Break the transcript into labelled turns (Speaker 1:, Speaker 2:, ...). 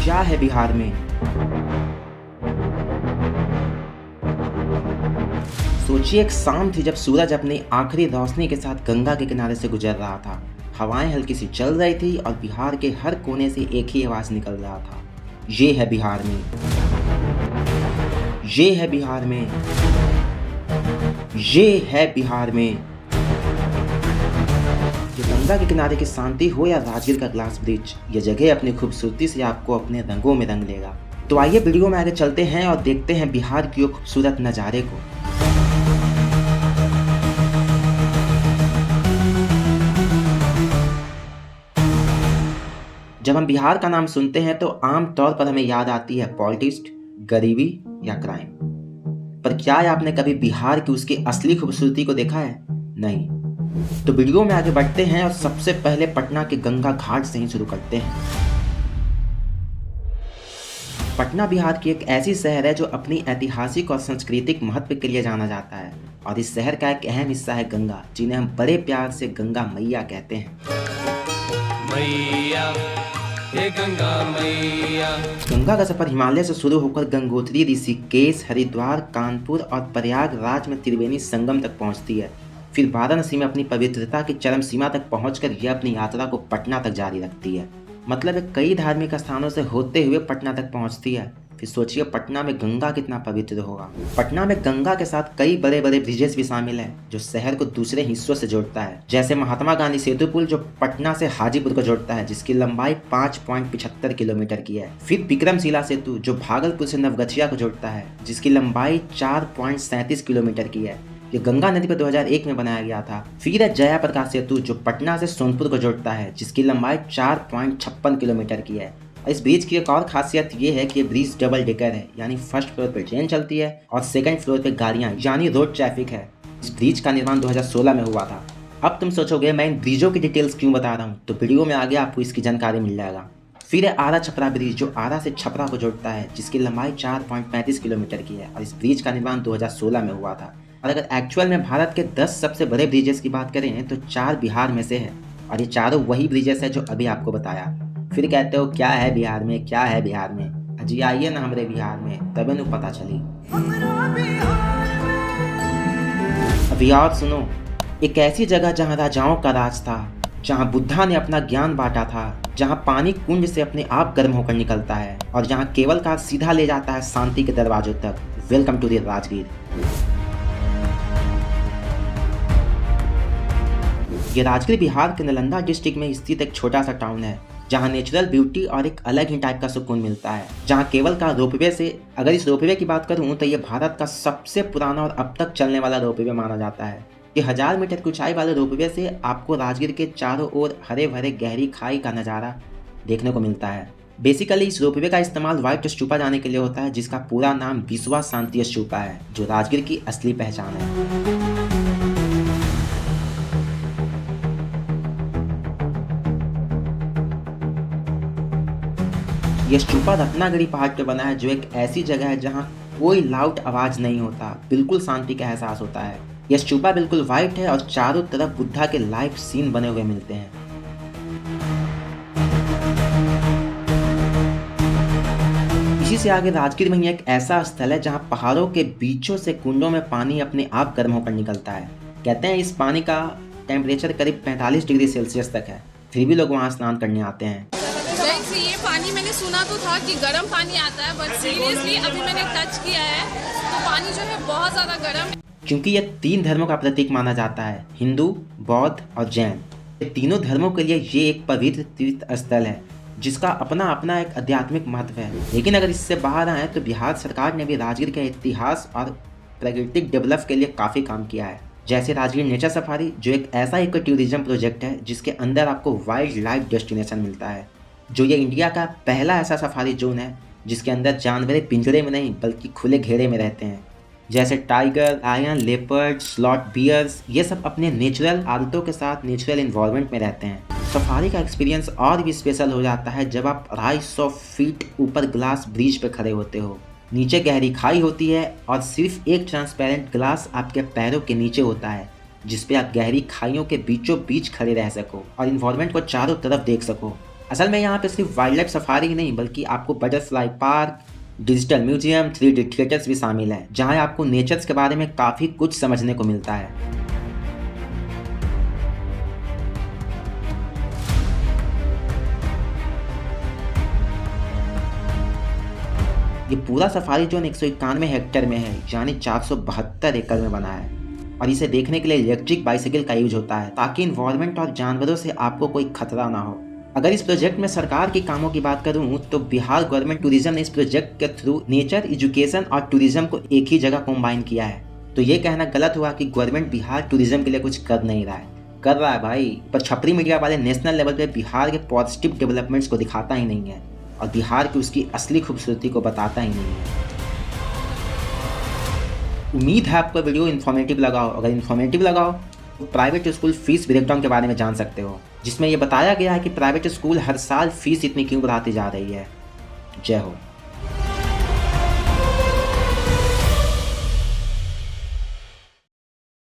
Speaker 1: क्या है बिहार में? सोचिए, एक शाम थी जब सूरज अपनी आखिरी रोशनी के साथ गंगा के किनारे से गुजर रहा था। हवाएं हल्की सी चल रही थी और बिहार के हर कोने से एक ही आवाज निकल रहा था, ये है बिहार में, ये है बिहार में, ये है बिहार में। ये गंगा के किनारे की शांति हो या राजगीर का ग्लास ब्रिज, ये जगह अपनी खूबसूरती से आपको अपने रंगों में रंग लेगा। तो आइए वीडियो में आगे चलते हैं और देखते हैं बिहार की वो खूबसूरत नज़ारे को। जब हम बिहार का नाम सुनते हैं तो आम तौर पर हमें याद आती है पॉलिटिक्स, गरीबी या क्राइम। पर क्या आपने कभी बिहार की उसकी असली खूबसूरती को देखा है? नहीं। तो वीडियो में आगे बढ़ते हैं और सबसे पहले पटना के गंगा घाट से ही शुरू करते हैं। पटना बिहार की एक ऐसी शहर है जो अपनी ऐतिहासिक और सांस्कृतिक महत्व के लिए जाना जाता है, और इस शहर का एक अहम हिस्सा है गंगा, जिन्हें हम बड़े प्यार से गंगा मैया कहते हैं। मैया, हे गंगा मैया। गंगा का सफर हिमालय से शुरू होकर गंगोत्री, ऋषिकेश, हरिद्वार, कानपुर और प्रयागराज में त्रिवेणी संगम तक पहुंचती है। फिर वाराणसी में अपनी पवित्रता की चरम सीमा तक पहुंचकर यह अपनी यात्रा को पटना तक जारी रखती है। मतलब कई धार्मिक स्थानों से होते हुए पटना तक पहुंचती है। फिर सोचिए पटना में गंगा कितना पवित्र होगा। पटना में गंगा के साथ कई बड़े बड़े ब्रिजेस भी शामिल हैं जो शहर को दूसरे हिस्सों से जोड़ता है, जैसे महात्मा गांधी सेतु पुल जो पटना से हाजीपुर को जोड़ता है, जिसकी लंबाई 5.75 किलोमीटर की है। फिर विक्रमशिला सेतु जो भागलपुर से नवगछिया को जोड़ता है, जिसकी लंबाई 4.37 किलोमीटर की है। ये गंगा नदी पर 2001 में बनाया गया था। फिर है जयाप्रकाश सेतु जो पटना से सोनपुर को जोड़ता है, जिसकी लंबाई 4.56 किलोमीटर की है। इस ब्रिज की एक और खासियत ये है कि ये ब्रिज डबल डेकर है, यानी फर्स्ट फ्लोर पे ट्रेन चलती है और सेकंड फ्लोर पे गाड़ियां, यानी रोड ट्रैफिक है। इस ब्रिज का निर्माण 2016 में हुआ था। अब तुम सोचोगे मैं इन ब्रिजों की डिटेल्स क्यों बता रहा हूँ, तो वीडियो में आगे आपको इसकी जानकारी मिल जाएगा। फिर है आरा छपरा ब्रिज जो आरा से छपरा को जोड़ता है, जिसकी लंबाई 4.35 किलोमीटर की है, और इस ब्रिज का निर्माण 2016 में हुआ था। और अगर एक्चुअल में भारत के 10 सबसे बड़े ब्रिजेस की बात करें तो 4 बिहार में से है, और ये चारों वही ब्रिजेस है जो अभी आपको बताया। फिर कहते हो क्या है बिहार में, क्या है बिहार में? अजी आइए ना हमारे बिहार में, तबे न पता चली। अभी और सुनो, एक ऐसी जगह जहाँ राजाओं का राज था, जहाँ बुद्धा ने अपना ज्ञान बांटा था, जहाँ पानी कुंड से अपने आप गर्म होकर निकलता है, और जहाँ केवल कार सीधा ले जाता है शांति के दरवाजों तक। Welcome to the Rajgir. ये राजगीर बिहार के नालंदा डिस्ट्रिक्ट में स्थित एक छोटा सा टाउन है, जहाँ नेचुरल ब्यूटी और एक अलग ही टाइप का सुकून मिलता है। जहाँ केबल कार रोपवे से, अगर इस रोपवे की बात करूँ तो ये भारत का सबसे पुराना और अब तक चलने वाला रोपवे माना जाता है। ये 1000 मीटर की ऊंचाई वाले रोपवे से आपको राजगीर के चारों ओर हरे भरे गहरी खाई का नज़ारा देखने को मिलता है। बेसिकली इस रोपवे का इस्तेमाल व्हाइट स्तूपा जाने के लिए होता है, जिसका पूरा नाम विश्वा शांति स्तूपा है, जो राजगीर की असली पहचान है। ये स्तूपा रत्नागिरी पहाड़ पे बना है, जो एक ऐसी जगह है जहाँ कोई लाउड आवाज नहीं होता, बिल्कुल शांति का एहसास होता है। यह स्तूपा बिल्कुल व्हाइट है और चारों तरफ बुद्धा के लाइव सीन बने हुए मिलते हैं। इसी से आगे राजगीर में एक ऐसा स्थल है जहाँ पहाड़ों के बीचों से कुंडों में पानी अपने आप गर्म होकर निकलता है। कहते हैं इस पानी का टेम्परेचर करीब 45 डिग्री सेल्सियस तक है, फिर भी लोग वहाँ स्नान करने आते हैं।
Speaker 2: ये पानी मैंने सुना तो था कि गर्म पानी आता है, बट सीरियसली अभी मैंने टच किया है तो पानी जो है बहुत ज़्यादा गर्म।
Speaker 1: क्योंकि ये 3 धर्मों का प्रतीक माना जाता है, हिंदू, बौद्ध और जैन। ये तीनों धर्मों के लिए ये एक पवित्र तीर्थ स्थल है, जिसका अपना अपना एक आध्यात्मिक महत्व है। लेकिन अगर इससे बाहर आए तो बिहार सरकार ने भी राजगीर के इतिहास और प्राकृतिक डेवलप के लिए काफ़ी काम किया है। जैसे राजगीर नेचर सफारी, जो एक ऐसा इको टूरिज्म प्रोजेक्ट है जिसके अंदर आपको वाइल्ड लाइफ डेस्टिनेशन मिलता है, जो ये इंडिया का पहला ऐसा सफारी जोन है जिसके अंदर जानवर पिंजरे में नहीं बल्कि खुले घेरे में रहते हैं, जैसे tiger, lion, leopard, sloth bears. ये सब अपने नेचुरल आदतों के साथ नेचुरल इन्वायरमेंट में रहते हैं। सफारी का एक्सपीरियंस और भी स्पेशल हो जाता है जब आप 250 फीट ऊपर ग्लास ब्रिज पे खड़े होते हो। नीचे गहरी खाई होती है और सिर्फ एक ट्रांसपेरेंट ग्लास आपके पैरों के नीचे होता है, जिसपे आप गहरी खाइयों के बीचों बीच खड़े रह सको और इन्वायरमेंट को चारों तरफ देख सको। असल में यहाँ पे सिर्फ वाइल्ड लाइफ सफारी ही नहीं बल्कि आपको butterfly park, digital museum, 3D theatres भी शामिल है, जहाँ आपको नेचर्स के बारे में काफ़ी कुछ समझने को मिलता है। ये पूरा सफारी जोन 191 हेक्टेयर में है, यानी 472 एकड़ में बना है, और इसे देखने के लिए इलेक्ट्रिक बाइसिकल का यूज होता है ताकि इन्वायरमेंट और जानवरों से आपको कोई खतरा ना हो। अगर इस प्रोजेक्ट में सरकार के कामों की बात करूं तो बिहार गवर्नमेंट टूरिज्म ने इस प्रोजेक्ट के थ्रू नेचर, एजुकेशन और टूरिज्म को एक ही जगह कंबाइन किया है। तो ये कहना गलत हुआ कि गवर्नमेंट बिहार टूरिज्म के लिए कुछ कर नहीं रहा है। कर रहा है भाई, पर छपरी मीडिया वाले नेशनल लेवल पे बिहार के पॉजिटिव डेवलपमेंट्स को दिखाता ही नहीं है और बिहार की उसकी असली खूबसूरती को बताता ही नहीं है। उम्मीद है आपको वीडियो इन्फॉर्मेटिव लगा हो। अगर इन्फॉर्मेटिव लगा हो तो प्राइवेट स्कूल फीस ब्रेकडाउन के बारे में जान सकते हो, जिसमें यह बताया गया है कि प्राइवेट स्कूल हर साल फीस इतनी क्यों बढ़ाती जा रही है। जय हो।